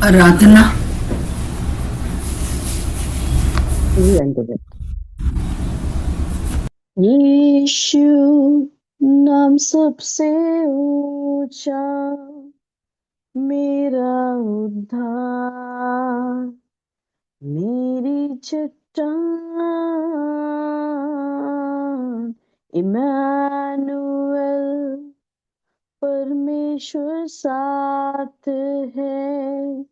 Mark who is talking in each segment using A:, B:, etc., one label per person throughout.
A: आराधना।
B: यीशु नाम सबसे ऊंचा, मेरा उद्धार, मेरी चट्टान, इमैनुअल, परमेश्वर साथ है,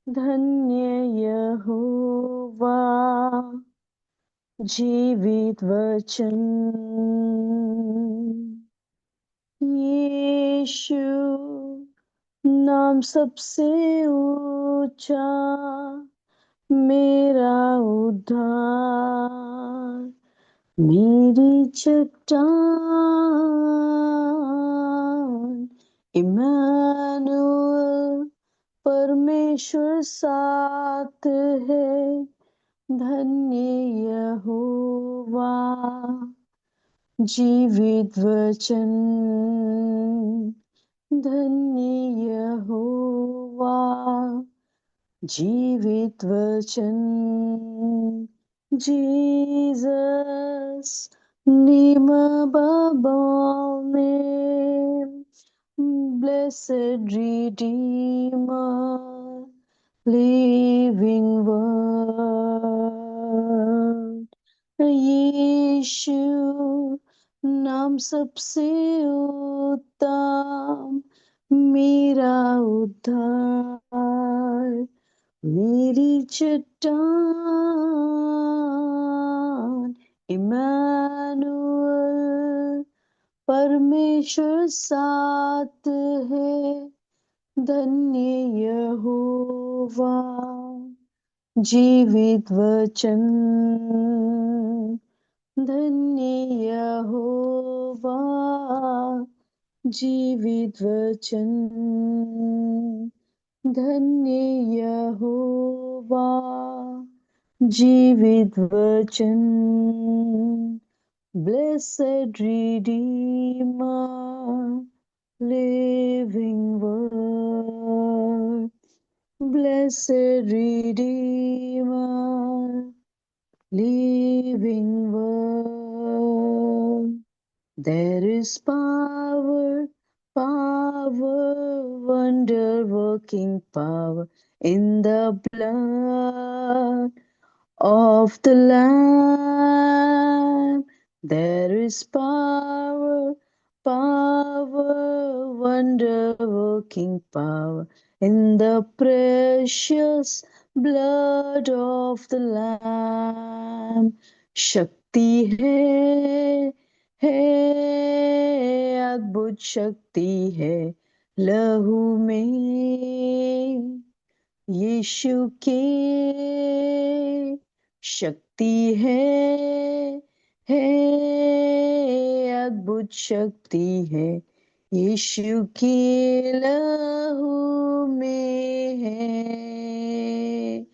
B: धन्य यहोवा, जीवित वचन। यीशु नाम सबसे ऊंचा, मेरा उद्धार, मेरी चट्टान, इमैनुअल, परमेश्वर साथ है, धन्य यहोवा, जीवित वचन। धन्य यहोवा, जीवित वचन। Jesus, name above all name, blessed Redeemer, living word। यीशु नाम सबसे उत्तम, मेरा उद्धार, मेरी चट्टान, इमैनुअल, परमेश्वर साथ है, धन्य यहोवा, जीवित वचन। धन्य यहोवा, जीवित वचन। धन्य यहोवा, जीवित वचन। Blessed Redeemer, living word। Blessed Redeemer, living word। There is power, wonder-working power in the blood of the Lamb. There is power, wonder-working power in the precious blood of the Lamb। शक्ति है अद्भुत शक्ति है लहू में यीशु के। शक्ति है अद्भुत शक्ति है यीशु के लहू में है।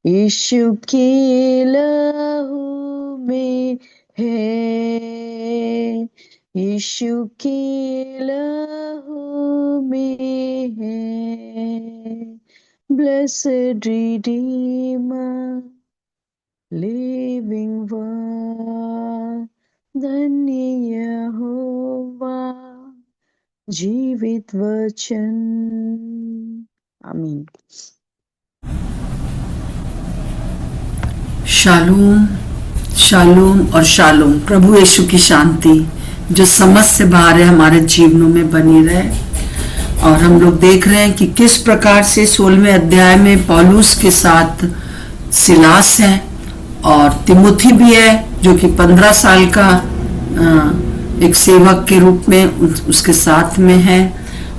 B: यीशु के लहू में है। यीशु के लहू में है। Blessed Redeemer, living word। धन्य यहोवा, जीवित वचन। आमीन।
A: शालोम, शालोम और शालोम। प्रभु यीशु की शांति जो समझ से बाहर है हमारे जीवनों में बनी रहे। और हम लोग देख रहे हैं कि किस प्रकार से 16वें अध्याय में पौलुस के साथ सिलास है और तिमुथी भी है जो कि 15 साल का एक सेवक के रूप में उसके साथ में है,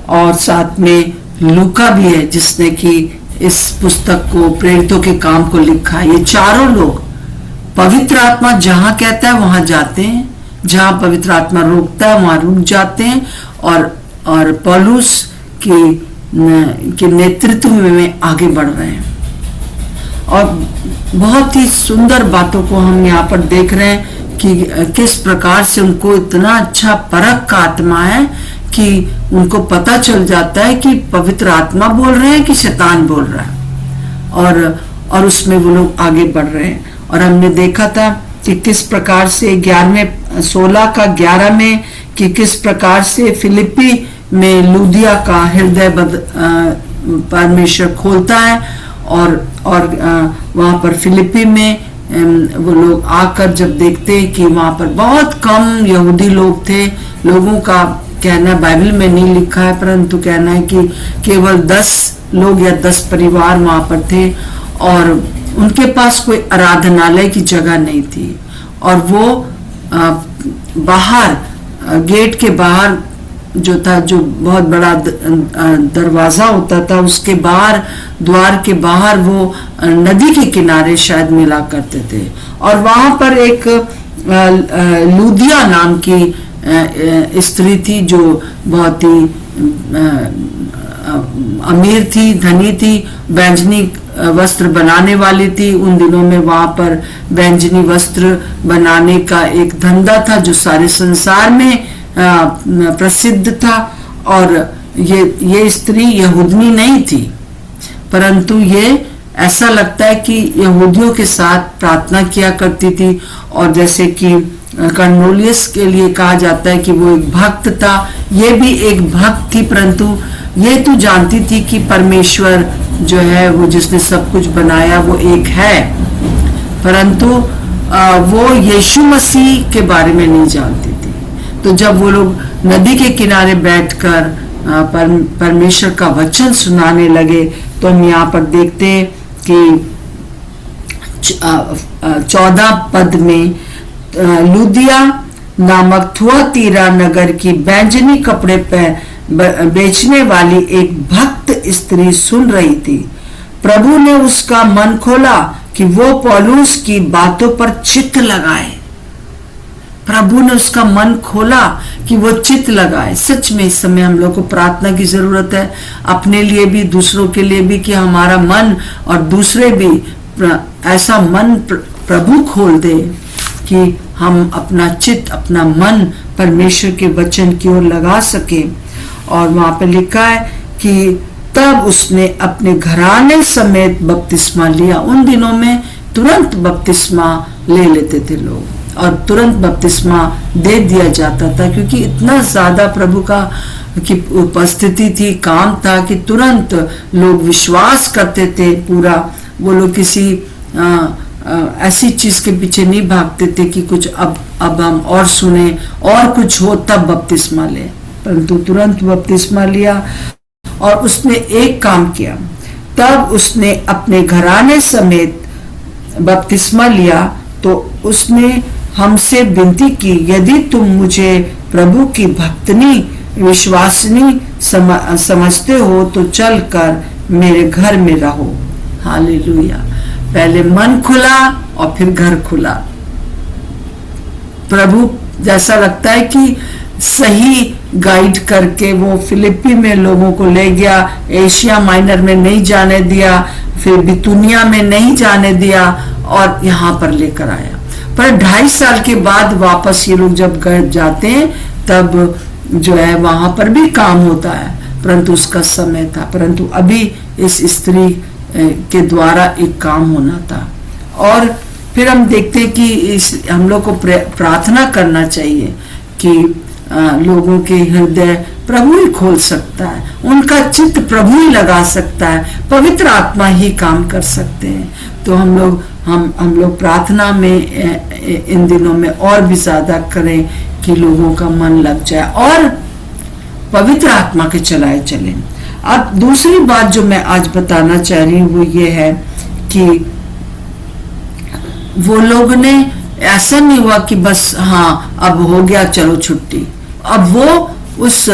A: और साथ में लूका भी है जिसने कि इस पुस्तक को, प्रेरितों के काम को लिखा। ये चारों लोग पवित्र आत्मा जहां कहता है वहां जाते हैं, जहां पवित्र आत्मा रोकता है वहां रुक जाते हैं, और पौलुस के नेतृत्व में आगे बढ़ रहे हैं। और बहुत ही सुंदर बातों को हम यहाँ पर देख रहे हैं कि किस प्रकार से उनको इतना अच्छा परख का आत्मा है कि उनको पता चल जाता है कि पवित्र आत्मा बोल रहे हैं कि शैतान बोल रहा है, और उसमें वो लोग आगे बढ़ रहे हैं। और हमने देखा था कि किस प्रकार से 16 में कि किस प्रकार से फिलिप्पी में लूदिया का हृदय परमेश्वर खोलता है, और वहां पर फिलिप्पी में वो लोग आकर जब देखते हैं कि वहां पर बहुत कम यहूदी लोग थे, लोगों का कहना बाइबल में नहीं लिखा है परंतु कहना है कि केवल 10 लोग या 10 परिवार वहां पर थे, और उनके पास कोई आराधनालय की जगह नहीं थी, और वो बाहर गेट के बाहर जो था, जो बहुत बड़ा दरवाजा होता था, उसके बाहर द्वार के बाहर वो नदी के किनारे शायद मिला करते थे। और वहां पर एक लूदिया नाम की स्त्री थी जो बहुत ही अमीर थी, धनी थी, बैंजनी वस्त्र बनाने वाली थी। उन दिनों में वहां पर बैंजनी वस्त्र बनाने का एक धंधा था जो सारे संसार में प्रसिद्ध था। और ये स्त्री यहूदनी नहीं थी, परंतु ये ऐसा लगता है कि यहूदियों के साथ प्रार्थना किया करती थी। और जैसे कि कर्नेलियस के लिए कहा जाता है कि वो एक भक्त था, ये भी एक भक्त थी, परंतु ये तो जानती थी कि परमेश्वर जो है वो जिसने सब कुछ बनाया वो एक है, परंतु वो यीशु मसीह के बारे में नहीं जानती थी। तो जब वो लोग नदी के किनारे बैठकर परमेश्वर का वचन सुनाने लगे, तो हम यहाँ पर देखते हैं कि 14 पद में लूदिया नामक थुआतीरा नगर की बैंजनी कपड़े बेचने वाली एक भक्त स्त्री सुन रही थी। प्रभु ने उसका मन खोला कि वो पौलुस की बातों पर चित्त लगाए। प्रभु ने उसका मन खोला कि वो चित्त लगाए। सच में इस समय हम लोग को प्रार्थना की जरूरत है, अपने लिए भी दूसरों के लिए भी, कि हमारा मन और दूसरे भी ऐसा मन प्रभु खोल दे कि हम अपना चित्त, अपना मन परमेश्वर के वचन की ओर लगा सके। और वहां पे लिखा है कि तब उसने अपने घराने समेत बपतिस्मा लिया। उन दिनों में तुरंत बपतिस्मा ले लेते थे लोग, और तुरंत बपतिस्मा दे दिया जाता था, क्योंकि इतना ज्यादा प्रभु का की उपस्थिति थी, काम था कि तुरंत लोग विश्वास करते थे पूरा। वो लोग किसी ऐसी चीज के पीछे नहीं भागते थे कि कुछ अब हम और सुने और कुछ हो तब बपतिस्मा ले, परंतु तुरंत बपतिस्मा लिया। और उसने एक काम किया, तब उसने अपने घराने समेत बपतिस्मा लिया। तो उसने हमसे विनती की, यदि तुम मुझे प्रभु की भक्तनी विश्वासनी समझते हो तो चलकर मेरे घर में रहो। हालेलुया। पहले मन खुला और फिर घर खुला। प्रभु जैसा लगता है कि सही गाइड करके वो फिलिप्पी में लोगों को ले गया, एशिया माइनर में नहीं जाने दिया, फिर बितुनिया में नहीं जाने दिया, और यहाँ पर लेकर आया। पर 2.5 साल के बाद वापस ये लोग जब जाते हैं तब जो है वहां पर भी काम होता है, परंतु उसका समय था। परंतु अभी इस स्त्री के द्वारा एक काम होना था। और फिर हम देखते हैं कि हम लोग को प्रार्थना करना चाहिए कि लोगों के हृदय प्रभु ही खोल सकता है, उनका चित्त प्रभु ही लगा सकता है, पवित्र आत्मा ही काम कर सकते हैं। तो हम लोग प्रार्थना में इन दिनों में और भी ज्यादा करें कि लोगों का मन लग जाए और पवित्र आत्मा के चलाए चलें। अब दूसरी बात जो मैं आज बताना चाह रही हूँ वो ये है कि वो लोग ने ऐसा नहीं हुआ कि बस हाँ अब हो गया चलो छुट्टी। अब वो उस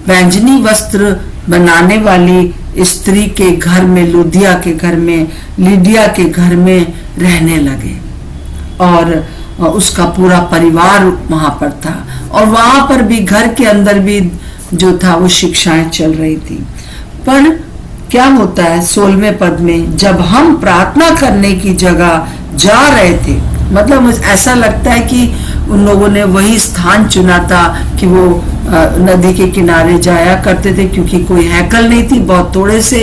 A: बैंजनी वस्त्र बनाने वाली स्त्री के घर में, लुदिया के घर में, लीडिया के घर में रहने लगे, और उसका पूरा परिवार वहां पर था। और वहां पर भी घर के अंदर भी जो था वो शिक्षाएं चल रही थी। पर क्या होता है 16वें पद में, जब हम प्रार्थना करने की जगह जा रहे थे, मतलब ऐसा लगता है कि उन लोगों ने वही स्थान चुना था कि वो नदी के किनारे जाया करते थे, क्योंकि कोई हैकल नहीं थी, बहुत थोड़े से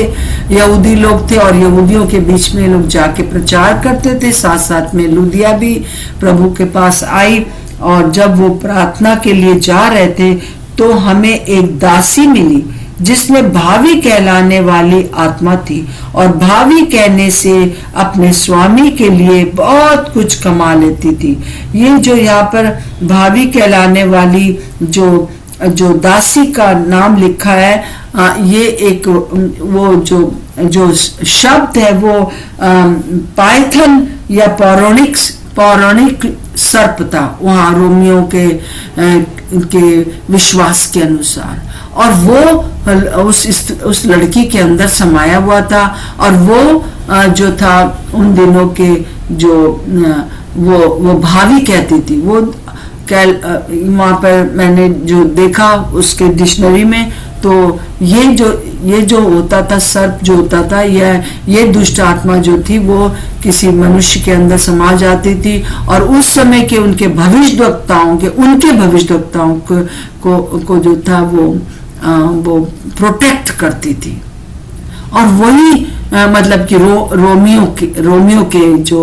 A: यहूदी लोग थे और यहूदियों के बीच में लोग जाके प्रचार करते थे। साथ साथ में लुदिया भी प्रभु के पास आई, और जब वो प्रार्थना के लिए जा रहे थे तो हमें एक दासी मिली जिसमें भावी कहलाने वाली आत्मा थी, और भावी कहने से अपने स्वामी के लिए बहुत कुछ कमा लेती थी। ये जो यहाँ पर भावी कहलाने वाली जो दासी का नाम लिखा है, ये एक वो जो शब्द है वो पाइथन या पौराणिक सर्प था वहाँ रोमियो के विश्वास के अनुसार, और वो उस लड़की के अंदर समाया हुआ था। और वो जो था उन दिनों के जो वो भावी कहती थी, वो वहाँ पर मैंने जो देखा उसके डिक्शनरी में, तो ये जो होता था, सर्प जो होता था, ये दुष्ट आत्मा जो थी वो किसी मनुष्य के अंदर समा जाती थी, और उस समय के उनके भविष्यवक्ताओं को जो था वो प्रोटेक्ट करती थी। और वही मतलब कि रोमियो के जो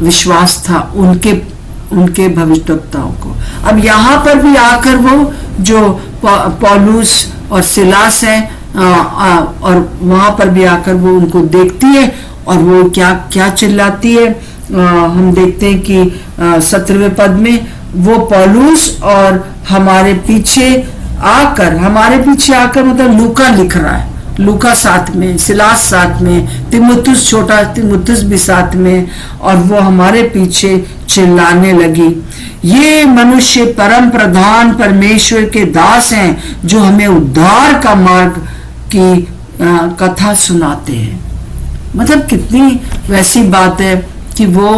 A: विश्वास था उनके भविष्यवक्ताओं को। अब यहाँ पर भी आकर वो जो पौलुस और सिलास है, और वहां पर भी आकर वो उनको देखती है, और वो क्या चिल्लाती है। हम देखते हैं कि 17वें पद में वो पौलुस और हमारे पीछे आकर मतलब लूका लिख रहा है, लूका साथ में, सिलास साथ में, छोटा तिमुथुस भी साथ में, और वो हमारे पीछे चिल्लाने लगी, ये मनुष्य परम प्रधान परमेश्वर के दास हैं जो हमें उद्धार का मार्ग की कथा सुनाते हैं। मतलब कितनी वैसी बात है कि वो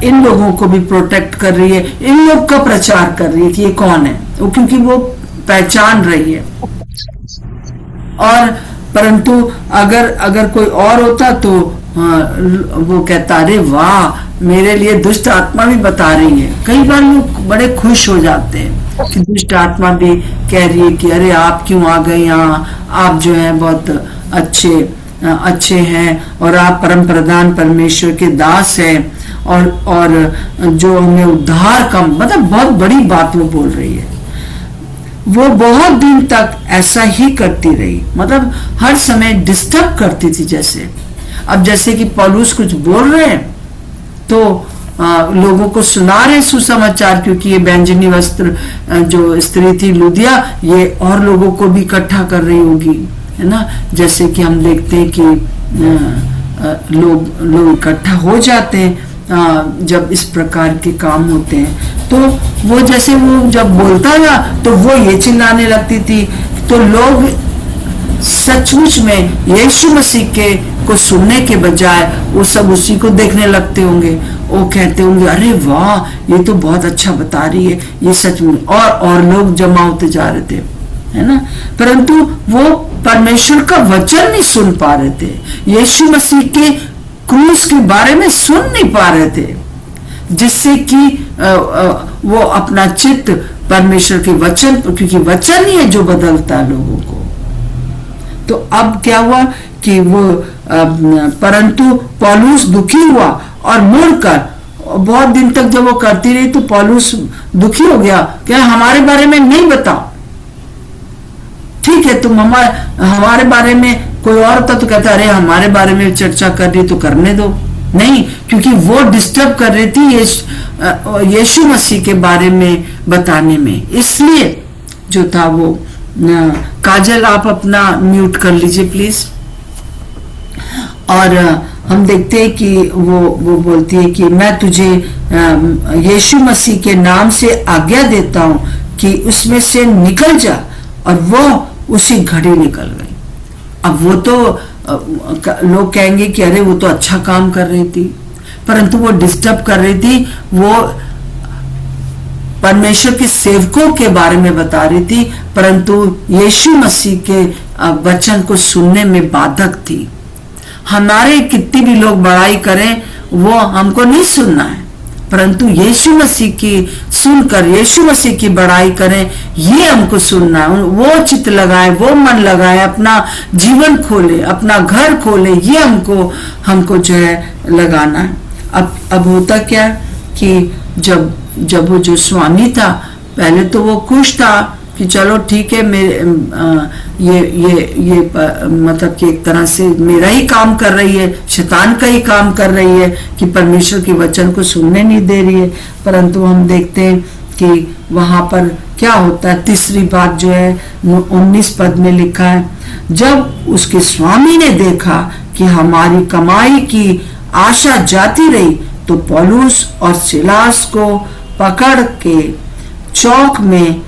A: इन लोगों को भी प्रोटेक्ट कर रही है, इन लोग का प्रचार कर रही है कि ये कौन है, वो क्योंकि वो पहचान रही है। और परंतु अगर कोई और होता तो वो कहता, अरे वाह, मेरे लिए दुष्ट आत्मा भी बता रही है। कई बार लोग बड़े खुश हो जाते हैं कि दुष्ट आत्मा भी कह रही है कि अरे आप क्यों आ गए यहाँ, आप जो है बहुत अच्छे हैं, और आप परम प्रधान परमेश्वर के दास हैं, और जो हमें उद्धार का मतलब बहुत बड़ी बात वो बोल रही है। वो बहुत दिन तक ऐसा ही करती रही, मतलब हर समय डिस्टर्ब करती थी। जैसे कि पौलुस कुछ बोल रहे हैं तो लोगों को सुना रहे सुसमाचार, क्योंकि ये बैंजनी वस्त्र जो स्त्री थी लुदिया, ये और लोगों को भी इकट्ठा कर रही होगी, है ना। जैसे कि हम देखते हैं कि लोग इकट्ठा हो जाते हैं जब इस प्रकार के काम होते हैं। तो वो जैसे वो जब बोलता था तो वो ये चिल्लाने लगती थी, तो लोग सचमुच में यीशु मसीह को सुनने के बजाय वो सब उसी को देखने लगते होंगे। वो कहते होंगे, अरे वाह, ये तो बहुत अच्छा बता रही है, ये सच में। और लोग जमा होते जा रहे थे, है ना। परंतु वो परमेश्वर का वचन नहीं सुन पा रहे थे, यीशु मसीह के क्रूस के बारे में सुन नहीं पा रहे थे, जिससे कि वो अपना चित्त परमेश्वर के वचन, क्योंकि वचन ही है जो बदलता है लोगों को। तो अब क्या हुआ कि वो परंतु पौलुस दुखी हुआ और मुड़कर, बहुत दिन तक जब वो करती रही तो पौलुस दुखी हो गया, क्या हमारे बारे में नहीं बताओ, ठीक है तुम हमारे बारे में, कोई और होता तो कहता अरे हमारे बारे में चर्चा कर रही तो करने दो, नहीं, क्योंकि वो डिस्टर्ब कर रही थी यीशु मसीह के बारे में बताने में। इसलिए जो था वो, काजल आप अपना म्यूट कर लीजिए प्लीज। और हम देखते हैं कि वो बोलती है कि मैं तुझे यीशु मसीह के नाम से आज्ञा देता हूं कि उसमें से निकल जा, और वो उसी घड़ी निकल गई। अब वो तो लोग कहेंगे कि अरे वो तो अच्छा काम कर रही थी, परंतु वो डिस्टर्ब कर रही थी, वो परमेश्वर के सेवकों के बारे में बता रही थी, परंतु यीशु मसीह के वचन को सुनने में बाधक थी। हमारे कितनी भी लोग बड़ाई करें वो हमको नहीं सुनना है, परंतु यीशु मसीह की सुनकर यीशु मसीह की बड़ाई करें, ये हमको सुनना है। वो चित्त लगाए, वो मन लगाए, अपना जीवन खोले, अपना घर खोले, ये हमको जो है लगाना है। अब होता क्या कि जब वो जो स्वामी था, पहले तो वो खुश था कि चलो ठीक है, मेरे ये मतलब कि एक तरह से मेरा ही काम कर रही है, शैतान का ही काम कर रही है कि परमेश्वर के वचन को सुनने नहीं दे रही है। परंतु हम देखते हैं कि वहां पर क्या होता है। तीसरी बात जो है 19 पद में लिखा है, जब उसके स्वामी ने देखा कि हमारी कमाई की आशा जाती रही, तो पौलुस और सिलास को पकड़ के चौक में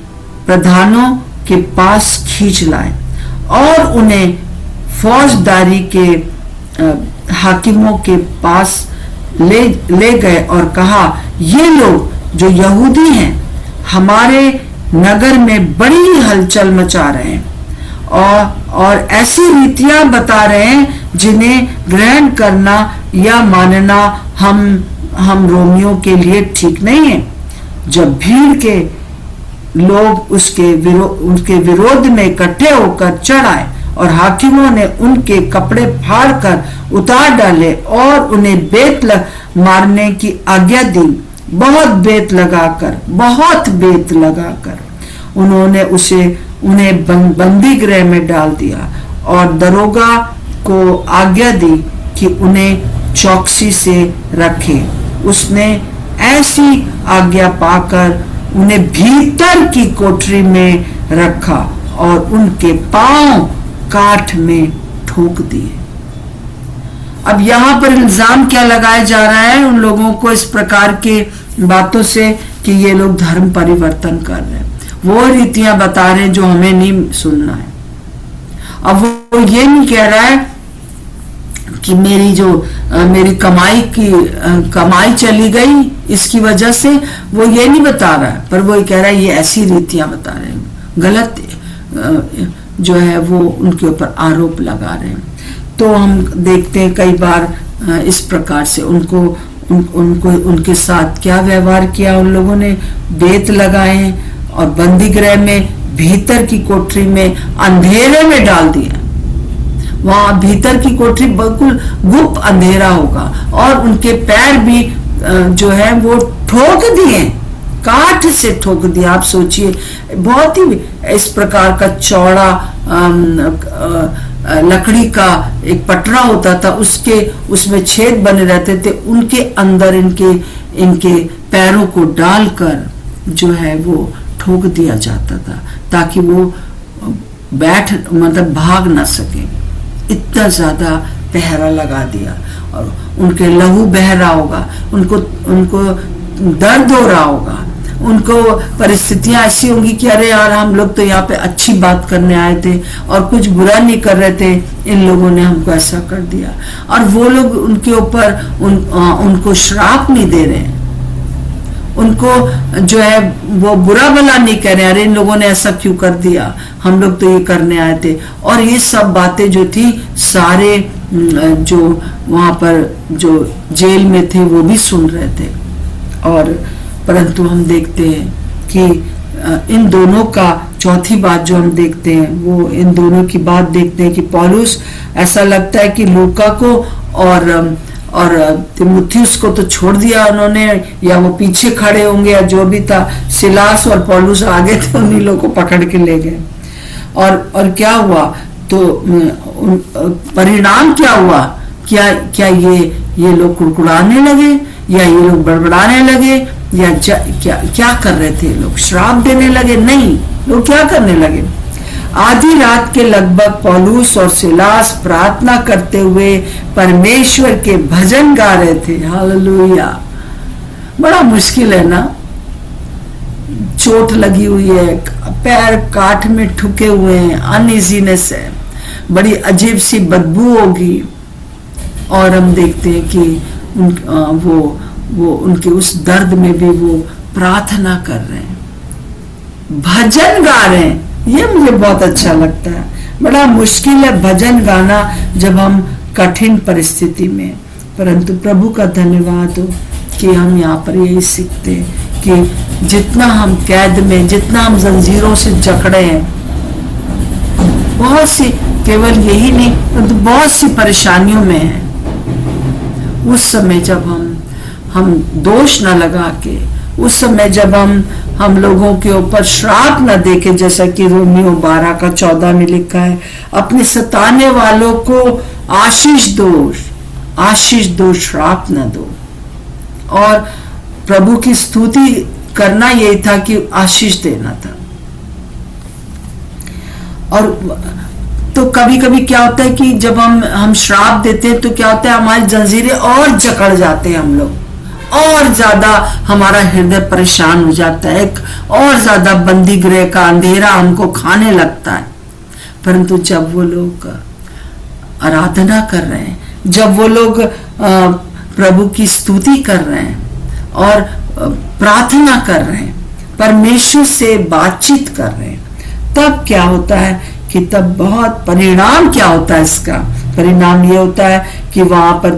A: प्रधानों के पास खींच लाए और उन्हें फौजदारी के हाकिमों के पास ले गए और कहा, ये लोग जो यहूदी हैं हमारे नगर में बड़ी हलचल मचा रहे हैं और ऐसी रीतियां बता रहे हैं जिन्हें ग्रहण करना या मानना हम रोमियों के लिए ठीक नहीं है। जब भीड़ के लोग उनके विरोध में इकट्ठे होकर चढ़ आए और हाकिमों ने उनके कपड़े फाड़कर उतार डाले और उन्हें बेत मारने की आज्ञा दी, बहुत बेत लगाकर उन्होंने उन्हें बंदी गृह में डाल दिया और दरोगा को आज्ञा दी कि उन्हें चौकसी से रखे। उसने ऐसी आज्ञा पाकर उन्हें भीतर की कोठरी में रखा और उनके पांव काठ में ठोक दिए। अब यहाँ पर इल्जाम क्या लगाया जा रहा है उन लोगों को इस प्रकार के बातों से कि ये लोग धर्म परिवर्तन कर रहे हैं, वो रीतियां बता रहे हैं जो हमें नहीं सुनना है। अब वो ये नहीं कह रहा है कि मेरी कमाई चली गई इसकी वजह से, वो ये नहीं बता रहा है, पर वो ये कह रहा है ये ऐसी रीतियां बता रहे हैं, गलत जो है वो उनके ऊपर आरोप लगा रहे हैं। तो हम देखते हैं कई बार इस प्रकार से उनके साथ क्या व्यवहार किया उन लोगों ने, बेत लगाए और बंदी गृह में भीतर की कोठरी में अंधेरे में डाल दिया। वहां भीतर की कोठरी बिल्कुल गुप्त अंधेरा होगा और उनके पैर भी जो है वो ठोक दिए, काठ से ठोक दिया। आप सोचिए, बहुत ही इस प्रकार का चौड़ा लकड़ी का एक पटरा होता था, उसमें छेद बने रहते थे, उनके अंदर इनके पैरों को डालकर जो है वो ठोक दिया जाता था ताकि वो मतलब भाग ना सके। इतना ज्यादा पहरा लगा दिया और उनके लहू बह रहा होगा, उनको दर्द हो रहा होगा, उनको परिस्थितियां ऐसी होंगी कि अरे यार हम लोग तो यहाँ पे अच्छी बात करने आए थे और कुछ बुरा नहीं कर रहे थे, इन लोगों ने हमको ऐसा कर दिया। और वो लोग उनके ऊपर उनको श्राप नहीं दे रहे हैं, उनको जो है वो बुरा भला नहीं कह रहे, अरे इन लोगों ने ऐसा क्यों कर दिया, हम लोग तो ये करने आए थे। और ये सब बातें जो थी सारे जो वहां पर जो जेल में थे वो भी सुन रहे थे। और परंतु हम देखते हैं कि इन दोनों का चौथी बात जो हम देखते हैं वो इन दोनों की बात देखते हैं कि पौलुस, ऐसा लगता है कि लूका को और तिमुथियुस को तो छोड़ दिया उन्होंने, या वो पीछे खड़े होंगे या जो भी था, सिलास और पौलुस आगे थे, उन्हीं लोगों को पकड़ के ले गए। और क्या हुआ तो परिणाम क्या हुआ, क्या ये लोग कुड़कुड़ाने लगे या ये लोग बड़बड़ाने लगे या क्या कर रहे थे, लोग श्राप देने लगे? नहीं, लोग क्या करने लगे? आधी रात के लगभग पौलुस और सिलास प्रार्थना करते हुए परमेश्वर के भजन गा रहे थे। हालेलुया। बड़ा मुश्किल है ना, चोट लगी हुई है, पैर काठ में ठुके हुए हैं, अनइजीनेस है, बड़ी अजीब सी बदबू होगी। और हम देखते हैं कि वो उनके उस दर्द में भी वो प्रार्थना कर रहे हैं, भजन गा रहे हैं। ये मुझे बहुत अच्छा लगता है। बड़ा मुश्किल है भजन गाना जब हम कठिन परिस्थिति में, परंतु प्रभु का धन्यवाद हो कि हम यहाँ पर यही सीखते हैं कि जितना हम कैद में, जितना हम जंजीरों से जकड़े हैं, बहुत सी, केवल यही नहीं परंतु बहुत सी परेशानियों में हैं, उस समय जब हम दोष न लगा के, उस समय जब हम लोगों के ऊपर श्राप न देके, जैसा कि रोमियो 12:14 में लिखा है, अपने सताने वालों को आशीष दो, श्राप न दो। और प्रभु की स्तुति करना यही था कि आशीष देना था। और तो कभी कभी क्या होता है कि जब हम श्राप देते हैं तो क्या होता है, हमारी जंजीरें और जकड़ जाते हैं, हम लोग और ज्यादा, हमारा हृदय परेशान हो जाता है, और ज्यादा बंदी गृह का अंधेरा हमको खाने लगता है। परंतु जब वो लोग आराधना कर रहे हैं, जब वो लोग प्रभु की स्तुति कर रहे हैं और प्रार्थना कर रहे हैं, परमेश्वर से बातचीत कर रहे हैं, तब क्या होता है कि तब बहुत परिणाम क्या होता है, इसका परिणाम ये होता है कि वहां पर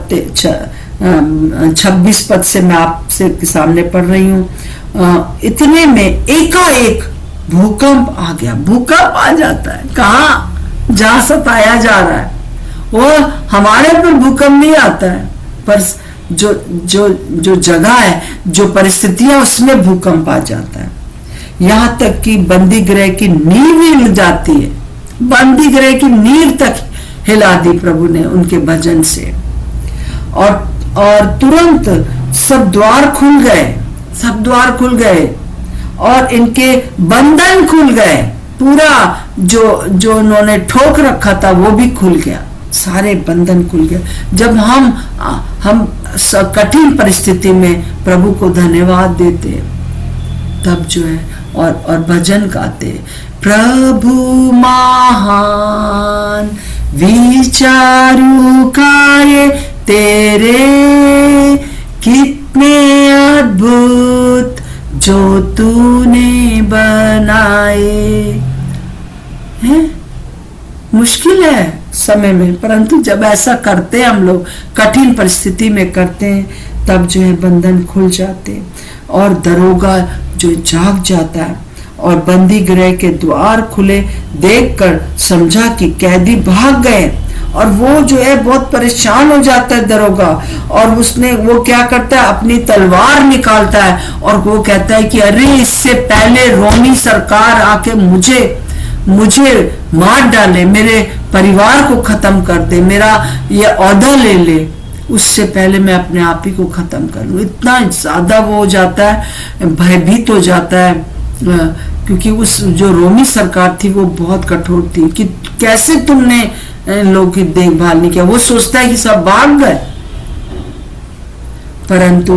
A: 26 पद से मैं आपसे सामने पढ़ रही हूँ, इतने में एकाएक भूकंप आ गया। भूकंप आ जाता है कहाँ, जहां सताया जा रहा है, वो हमारे पर भूकंप नहीं आता है, पर जो जगह है, जो परिस्थितियां, उसमें भूकंप आ जाता है। यहां तक कि बंदी गृह की नींव हिल जाती है, बंदी गृह की नींव तक हिला दी प्रभु ने उनके भजन से। और तुरंत सब द्वार खुल गए और इनके बंधन खुल गए। पूरा जो उन्होंने ठोक रखा था वो भी खुल गया, सारे बंधन खुल गए। जब हम कठिन परिस्थिति में प्रभु को धन्यवाद देते, तब जो है और भजन गाते, प्रभु महान विचारू कार्य तेरे, कितने अद्भुत जो तूने बनाए। हैं? मुश्किल है समय में, परंतु जब ऐसा करते हैं हम लोग, कठिन परिस्थिति में करते हैं, तब जो है बंधन खुल जाते हैं और दरोगा जो जाग जाता है। और बंदी गृह के द्वार खुले देखकर समझा कि कैदी भाग गए, और वो जो है बहुत परेशान हो जाता है दरोगा, और वो क्या करता है, अपनी तलवार निकालता है और वो कहता है कि अरे इससे पहले रोमी सरकार आके मुझे मार डाले, मेरे परिवार को खत्म कर दे, मेरा ये ओहदा ले ले, उससे पहले मैं अपने आप ही को खत्म कर लूं। इतना ज्यादा वो हो जाता है, भयभीत हो जाता है, क्योंकि उस जो रोमी सरकार थी वो बहुत कठोर थी कि कैसे तुमने लोगों की देखभाल नहीं किया। वो सोचता है कि सब भाग गए, परंतु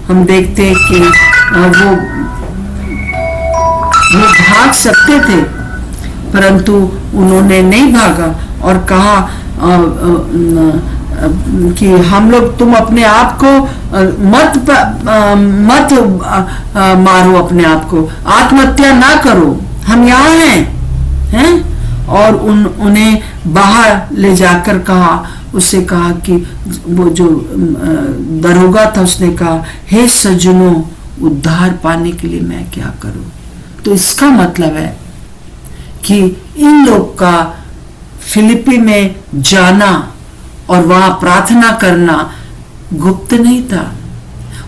A: हम देखते हैं कि वो भाग सकते थे, परंतु उन्होंने नहीं भागा और कहा कि हम लोग, तुम अपने आप को मत मारो, अपने आप को आत्महत्या ना करो, हम यहाँ हैं। और उन्हें बाहर ले जाकर उससे कहा कि वो जो दरोगा था, उसने कहा, हे सज्जनों, उद्धार पाने के लिए मैं क्या करूं। तो इसका मतलब है कि इन लोग का फिलिपी में जाना और वहां प्रार्थना करना गुप्त नहीं था।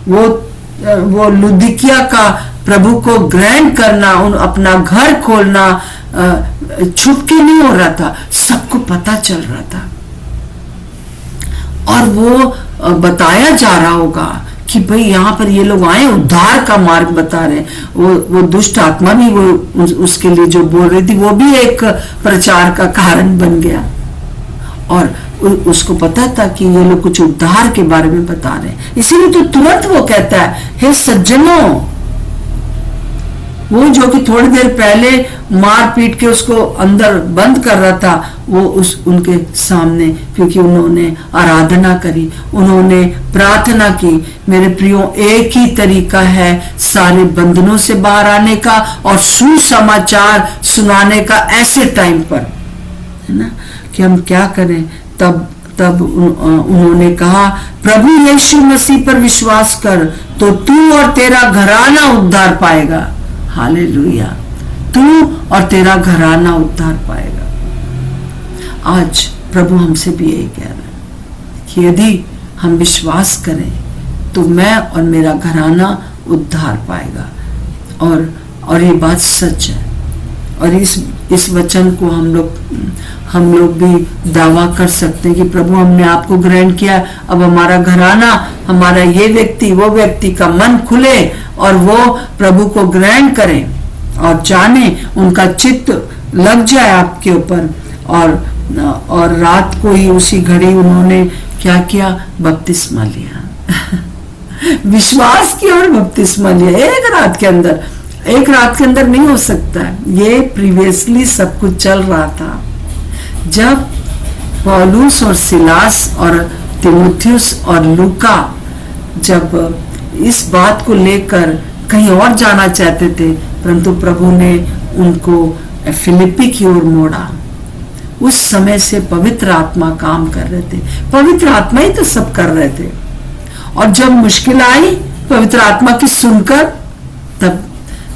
A: वो लुदिकिया का प्रभु को ग्रहण करना, अपना घर खोलना छुप के नहीं हो रहा था, सबको पता चल रहा था। और वो बताया जा रहा होगा कि भाई यहाँ पर ये लोग आए, उद्धार का मार्ग बता रहे हैं। वो दुष्ट आत्मा भी वो उसके लिए जो बोल रही थी, वो भी एक प्रचार का कारण बन गया। और उसको पता था कि ये लोग कुछ उद्धार के बारे में बता रहे हैं, इसीलिए तो तुरंत वो कहता है, हे सज्जनों। वो जो कि थोड़ी देर पहले मार पीट के उसको अंदर बंद कर रहा था, वो उनके सामने, क्योंकि उन्होंने आराधना करी, उन्होंने प्रार्थना की। मेरे प्रियो, एक ही तरीका है सारे बंधनों से बाहर आने का और सुसमाचार सुनाने का ऐसे टाइम पर, है ना, कि हम क्या करें। तब उन्होंने कहा, प्रभु यीशु मसीह पर विश्वास कर तो तू और तेरा घराना उद्धार पाएगा। हालेलुया, तू और तेरा घराना उद्धार पाएगा। आज प्रभु हमसे भी यही कह रहा है कि यदि हम विश्वास करें तो मैं और मेरा घराना उद्धार पाएगा। और ये बात सच है। और इस वचन को हम लोग भी दावा कर सकते हैं कि प्रभु हमने आपको ग्रहण किया, अब हमारा घराना, हमारा ये व्यक्ति वो व्यक्ति का मन खुले और वो प्रभु को ग्रहण करें और जाने, उनका चित्त लग जाए आपके ऊपर। और रात को ही उसी घड़ी उन्होंने क्या किया? बपतिस्मा लिया। विश्वास किया और बपतिस्मा लिया एक रात के अंदर नहीं हो सकता है। ये प्रीवियसली सब कुछ चल रहा था। जब पौलुस और सिलास और तीमुथियुस और लूका जब इस बात को लेकर कहीं और जाना चाहते थे, परंतु प्रभु ने उनको फिलिप्पी की ओर मोड़ा। उस समय से पवित्र आत्मा काम कर रहे थे, पवित्र आत्मा ही तो सब कर रहे थे। और जब मुश्किल आई पवित्र आत्मा की सुनकर,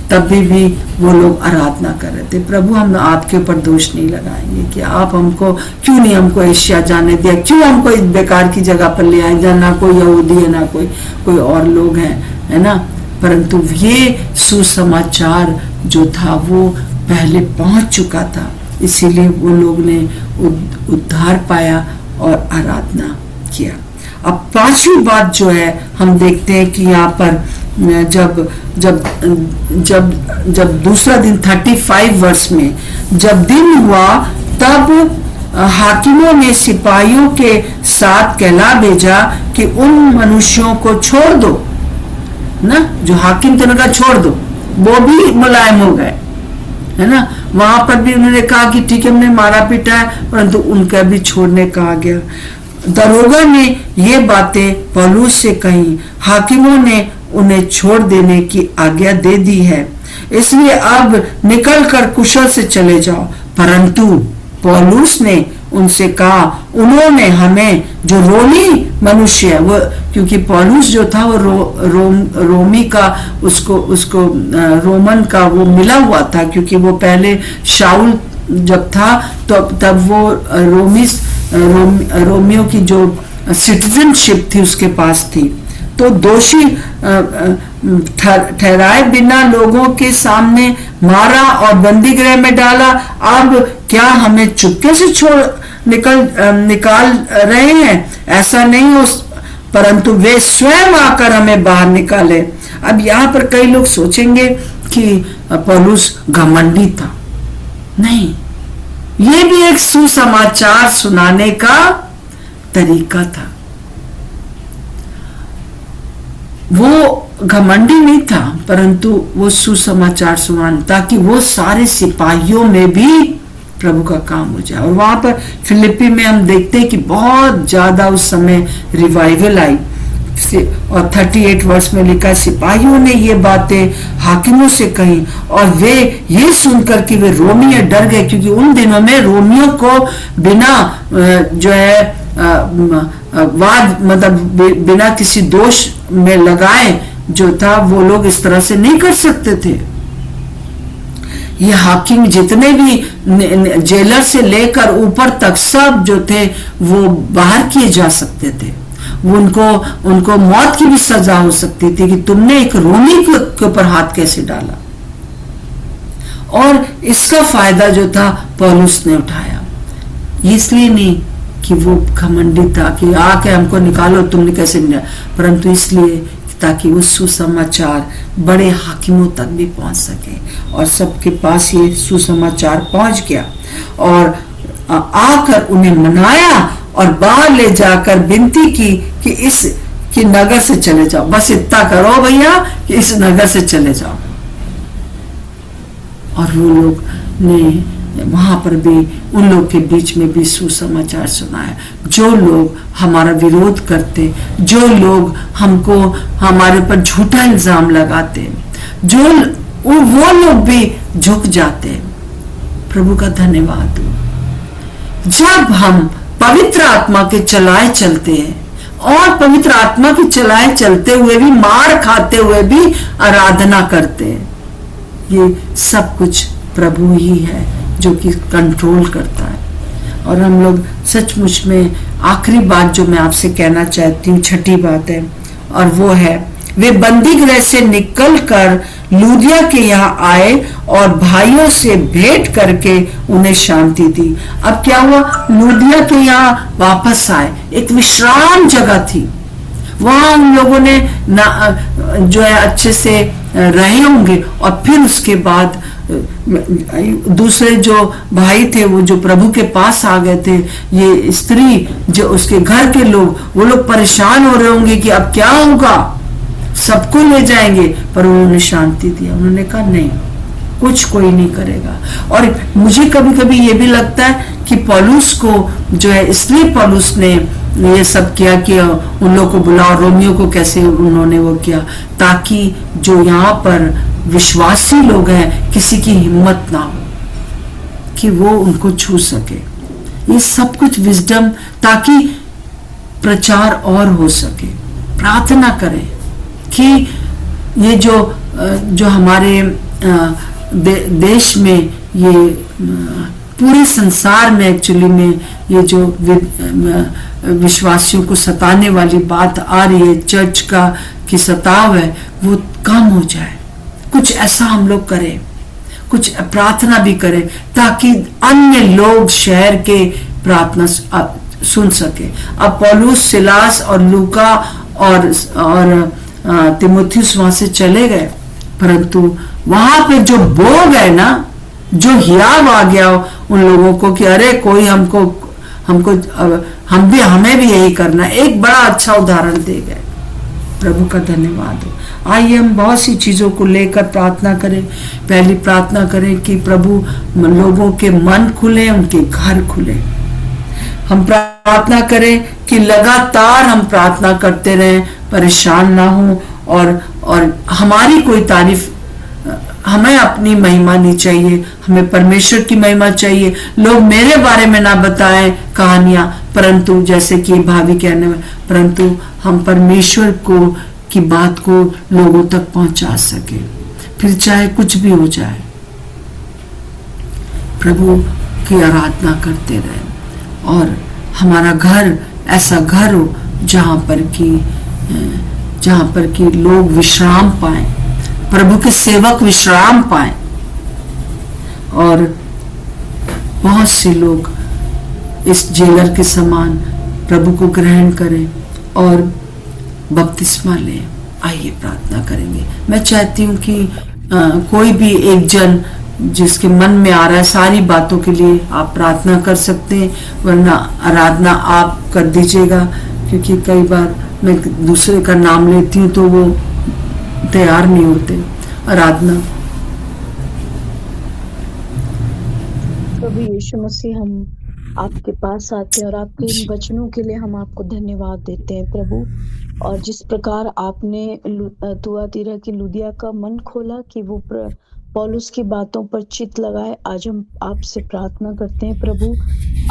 A: तब भी वो लोग आराधना कर रहे थे। प्रभु, हम आपके ऊपर दोष नहीं लगाएंगे कि आप क्यों नहीं हमको एशिया जाने दिया, क्यों हमको इस बेकार की जगह पर ले आए, जहाँ ना कोई यहूदी है ना कोई और लोग हैं, है ना। परंतु ये सुसमाचार जो था वो पहले पहुंच चुका था, इसीलिए वो लोग ने उद्धार पाया और आराधना किया। अब पांचवी बात जो है हम देखते हैं कि यहाँ पर जब दूसरा दिन 35 वर्ष में जब दिन हुआ, तब हाकिमों ने सिपाहियों के साथ कहला भेजा कि उन मनुष्यों को छोड़ दो ना। जो हाकिम थे उन्होंने कहा छोड़ दो, वो भी मुलायम हो गए, है ना। वहां पर भी उन्होंने कहा कि ठीक है हमने मारा पीटा है, परंतु उनका भी छोड़ने कहा गया। दरोगा ने ये बातें पौलुस से कही, हाकिमों ने उन्हें छोड़ देने की आज्ञा दे दी है, इसलिए अब निकलकर कुशल से चले जाओ। परंतु पौलुस ने उनसे कहा, उन्होंने हमें जो रोमी मनुष्य है, वो क्योंकि पौलुस जो था वो रोमी का उसको रोमन का वो मिला हुआ था, क्योंकि वो पहले शाऊल जब था तो तब वो रोमियो की जो सिटीजनशिप थी उसके पास थी। तो दोषी ठहराए बिना लोगों के सामने मारा और बंदी गृह में डाला। अब क्या हमें चुपके से निकाल रहे हैं? ऐसा नहीं हो, परंतु वे स्वयं आकर हमें बाहर निकाले। अब यहाँ पर कई लोग सोचेंगे कि पौलुस घमंडी था। नहीं, ये भी एक सुसमाचार सुनाने का तरीका था। वो घमंडी नहीं था, परंतु वो सुसमाचार सुनाने, ताकि वो सारे सिपाहियों में भी प्रभु का काम हो जाए। और वहां पर फिलिप्पी में हम देखते हैं कि बहुत ज्यादा उस समय रिवाइवल आई। और 38 वर्ष में लिखा, सिपाहियों ने ये बातें हाकिमों से कही और वे ये सुनकर कि वे रोमी डर गए, क्योंकि उन दिनों में रोमियों को बिना जो है वाद मतलब बिना किसी दोष में लगाए जो था वो लोग इस तरह से नहीं कर सकते थे। ये हाकिम जितने भी जेलर से लेकर ऊपर तक सब जो थे वो बाहर किए जा सकते थे। उनको मौत की भी सजा हो सकती थी कि तुमने एक रोमी के ऊपर हाथ कैसे डाला। और इसका फायदा जो था पौलुस ने उठाया, इसलिए नहीं कि वो घमंडी था कि आके हमको निकालो, तुमने कैसे निकाला, परंतु इसलिए ताकि वो सुसमाचार बड़े हाकिमों तक भी पहुंच सके। और सबके पास ये सुसमाचार पहुंच गया और आकर उन्हें मनाया और बाहर ले जाकर विनती की कि नगर से चले जाओ। बस इतना करो भैया कि इस नगर से चले जाओ। और वो लोग ने वहां पर भी उन लोग के बीच में भी सुसमाचार सुनाया। जो लोग हमारा विरोध करते, जो लोग हमको हमारे पर झूठा इल्जाम लगाते, वो लोग भी झुक जाते। प्रभु का धन्यवाद हो। जब हम पवित्र आत्मा के चलाए चलते हैं, और पवित्र आत्मा के चलाए चलते हुए भी, मार खाते हुए भी आराधना करते हैं। ये सब कुछ प्रभु ही है जो कि कंट्रोल करता है। और हम लोग सचमुच में, आखिरी बात जो मैं आपसे कहना चाहती हूँ, छठी बात है, और वो है, वे बंदी गृह से निकलकर लूदिया के यहाँ आए और भाइयों से भेंट करके उन्हें शांति दी। अब क्या हुआ, लूदिया के यहाँ वापस आए, एक विश्राम जगह थी, वहां उन लोगों ने जो है अच्छे से रहे होंगे, और फिर उसके बाद दूसरे जो भाई थे, वो जो प्रभु के पास आ गए थे, ये स्त्री, जो उसके घर के लोग, वो लोग परेशान हो रहे होंगे कि अब क्या होगा, सबको ले जाएंगे, पर उन्होंने शांति दिया। उन्होंने कहा नहीं, कुछ कोई नहीं करेगा। और मुझे कभी कभी ये भी लगता है कि पौलुस को जो है, इसलिए पौलुस ने ये सब किया कि उन लोगों को बुलाओ, रोमियो को कैसे उन्होंने वो किया, ताकि जो यहाँ पर विश्वासी लोग हैं, किसी की हिम्मत ना हो कि वो उनको छू सके। ये सब कुछ विजडम, ताकि प्रचार और हो सके। प्रार्थना करें कि ये जो हमारे देश में, ये पूरे संसार में एक्चुअली में, ये जो विश्वासियों को सताने वाली बात आ रही है, चर्च का की सताव है, वो कम हो जाए। कुछ ऐसा हम लोग करें, कुछ प्रार्थना भी करें, ताकि अन्य लोग शहर के प्रार्थना सुन सके। अब पौलुस, सिलास और लूका और तिमुथियुस वहां से चले गए, परंतु वहां पे जो बोग है ना, जो हियाव आ गया उन लोगों को कि अरे कोई हमको हमें भी यही करना, एक बड़ा अच्छा उदाहरण दे गए। प्रभु का धन्यवाद हो। आइए हम बहुत सी चीजों को लेकर प्रार्थना करें। पहली प्रार्थना करें कि प्रभु लोगों के मन खुले, उनके घर खुले। हम प्रार्थना करें कि लगातार हम प्रार्थना करते रहें, परेशान ना हो, और हमारी कोई तारीफ, हमें अपनी महिमा नहीं चाहिए, हमें परमेश्वर की महिमा चाहिए। लोग मेरे बारे में ना बताएं कहानियां, परंतु जैसे कि भाभी कहने में, परंतु हम परमेश्वर को की बात को लोगों तक पहुंचा सके, फिर चाहे कुछ भी हो जाए। प्रभु की आराधना करते रहे, और हमारा घर ऐसा घर हो जहां पर कि लोग विश्राम पाएं, प्रभु के सेवक विश्राम पाएं, और बहुत से लोग इस जेलर के समान प्रभु को ग्रहण करें और बपतिस्मा लें। आइए प्रार्थना करेंगे। मैं चाहती हूँ कि कोई भी एक जन जिसके मन में आ रहा है, सारी बातों के लिए आप प्रार्थना कर सकते हैं, वरना आराधना आप कर दीजिएगा, क्योंकि कई बार मैं दूसरे का नाम लेती हूँ तो वो तैयार नहीं होते। आराधना।
B: प्रभु यीशु मसीह, हम आपके पास आते हैं और आपके इन वचनों के लिए हम आपको धन्यवाद देते हैं प्रभु। और जिस प्रकार आपने तुआतीरा की लुदिया का मन खोला कि वो पौलुस की बातों पर चित लगाए, आज हम आपसे प्रार्थना करते हैं प्रभु,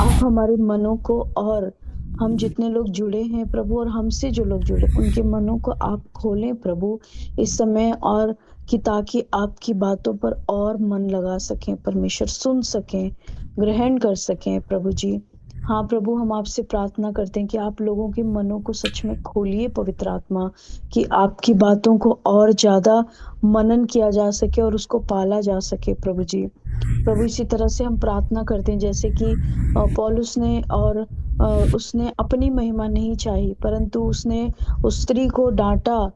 B: आप हमारे मनों को, और हम जितने लोग जुड़े हैं प्रभु, और हमसे जो लोग जुड़े, उनके मनों को आप खोलें प्रभु इस समय, और कि ताकि आपकी बातों पर और मन लगा सकें परमेश्वर, सुन सकें, ग्रहण कर सकें प्रभु जी। हाँ प्रभु, हम आपसे प्रार्थना करते हैं कि आप लोगों के मनों को सच में खोलिए पवित्र आत्मा, कि आपकी बातों को और ज्यादा मनन किया जा सके और उसको पाला जा सके प्रभु जी। प्रभु इसी तरह से हम प्रार्थना करते हैं जैसे कि पौलुस ने, और उसने अपनी महिमा नहीं चाही, परंतु उसने उस स्त्री को डांटा,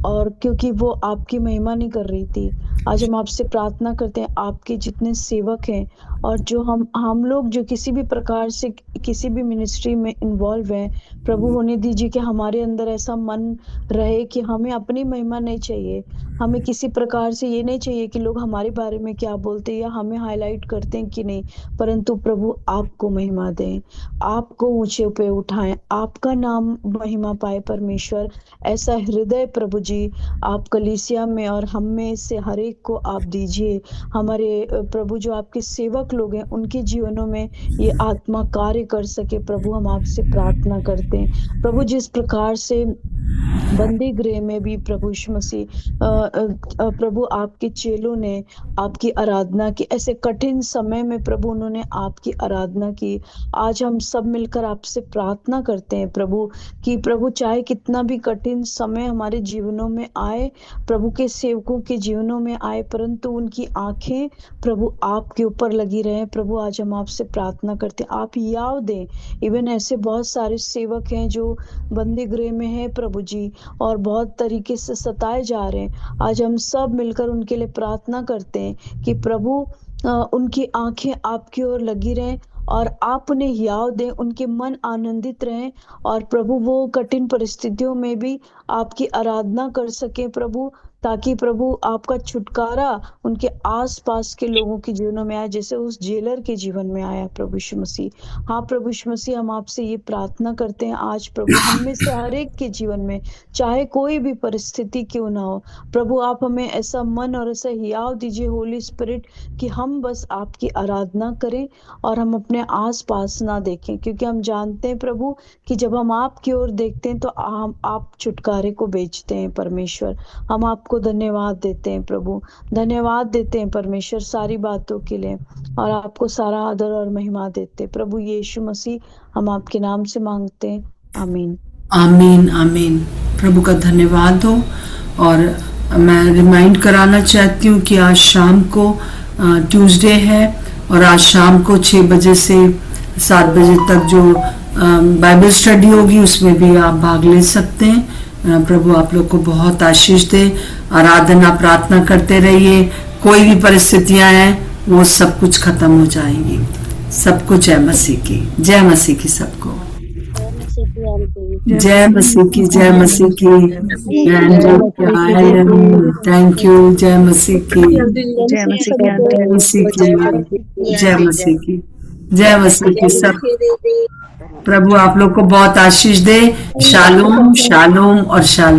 B: और क्योंकि वो आपकी महिमा नहीं कर रही थी। आज हम आपसे प्रार्थना करते हैं, आपके जितने सेवक हैं और जो हम लोग जो किसी भी प्रकार से किसी भी मिनिस्ट्री में इन्वॉल्व हैं, प्रभु होने दीजिए कि हमारे अंदर ऐसा मन रहे कि हमें अपनी महिमा नहीं चाहिए, हमें किसी प्रकार से ये नहीं चाहिए कि लोग हमारे बारे में क्या बोलते हैं या हमें हाईलाइट करते हैं कि नहीं, परंतु प्रभु आपको महिमा दें, आपको ऊंचे पे उठाएं, आपका नाम महिमा पाए परमेश्वर। ऐसा हृदय प्रभु जी आप कलीसिया में और हम में से हर एक को आप दीजिए। हमारे प्रभु जो आपके सेवक सेवक लोग हैं उनके जीवनों में ये आत्मा कार्य कर सके प्रभु, हम आपसे प्रार्थना करते हैं प्रभु। जिस प्रकार से बंदी गृह में भी प्रभु यीशु मसीह प्रभु आपके चेलों ने आपकी आराधना की, ऐसे कठिन समय में प्रभु उन्होंने आपकी आराधना की। आज हम सब मिलकर आपसे प्रार्थना करते हैं प्रभु कि प्रभु चाहे कितना भी कठिन समय हमारे जीवनों में आए, प्रभु के सेवकों के जीवनों में आए, परंतु उनकी आंखें प्रभु आपके ऊपर लगी रहे। प्रभु आज हम आपसे प्रार्थना करते हैं, आप याव दें। इवन ऐसे बहुत सारे सेवक हैं जो बंदी गृह में हैं प्रभु जी, और बहुत तरीके से सताए जा रहे हैं। आज हम सब मिलकर उनके लिए प्रार्थना करते हैं कि प्रभु उनकी आंखें आपकी ओर लगी रहें और आप उन्हें याव दें, उनके मन आनंदित रहें और प्रभु वो कठिन परिस्थितियों में भी आपकी आराधना कर सकें प्रभु, ताकि प्रभु आपका छुटकारा उनके आसपास के लोगों के जीवनों में आए, जैसे उस जेलर के जीवन में आया प्रभु यीशु मसीह। हाँ प्रभु यीशु मसीह, हम आपसे ये प्रार्थना करते हैं आज प्रभु, हम में से हर एक के जीवन में चाहे कोई भी परिस्थिति क्यों ना हो प्रभु, आप हमें ऐसा मन और ऐसा हियाव दीजिए होली स्पिरिट कि हम बस आपकी आराधना करें और हम अपने आस पास ना देखें, क्योंकि हम जानते हैं प्रभु कि जब हम आपकी ओर देखते हैं तो आप छुटकारे को बेचते हैं परमेश्वर। हम आपको धन्यवाद देते हैं प्रभु, धन्यवाद देते हैं परमेश्वर सारी बातों के लिए, और आपको सारा आदर और महिमा देते हैं प्रभु यीशु मसीह, हम आपके नाम से मांगते हैं, आमीन
A: आमीन आमीन। प्रभु का धन्यवाद हो। और मैं रिमाइंड कराना चाहती हूँ कि आज शाम को ट्यूसडे है और आज शाम को 6 बजे से 7 बजे तक जो बाइबल स्टडी होगी उसमें भी आप भाग ले सकते हैं। प्रभु आप लोग को बहुत आशीष दे। आराधना प्रार्थना करते रहिए, कोई भी परिस्थितियां हैं वो सब कुछ खत्म हो जाएंगी। सबको जय मसीह की, जय मसीह की सबको, जय मसीह की, जय मसीह की। थैंक यू, जय मसीह की,
C: जय मसीह की,
A: जय मसीह की, जय मसीह की, जय मसीह की सब। प्रभु आप लोग को बहुत आशीष दे। शालोम शालोम और शालोम।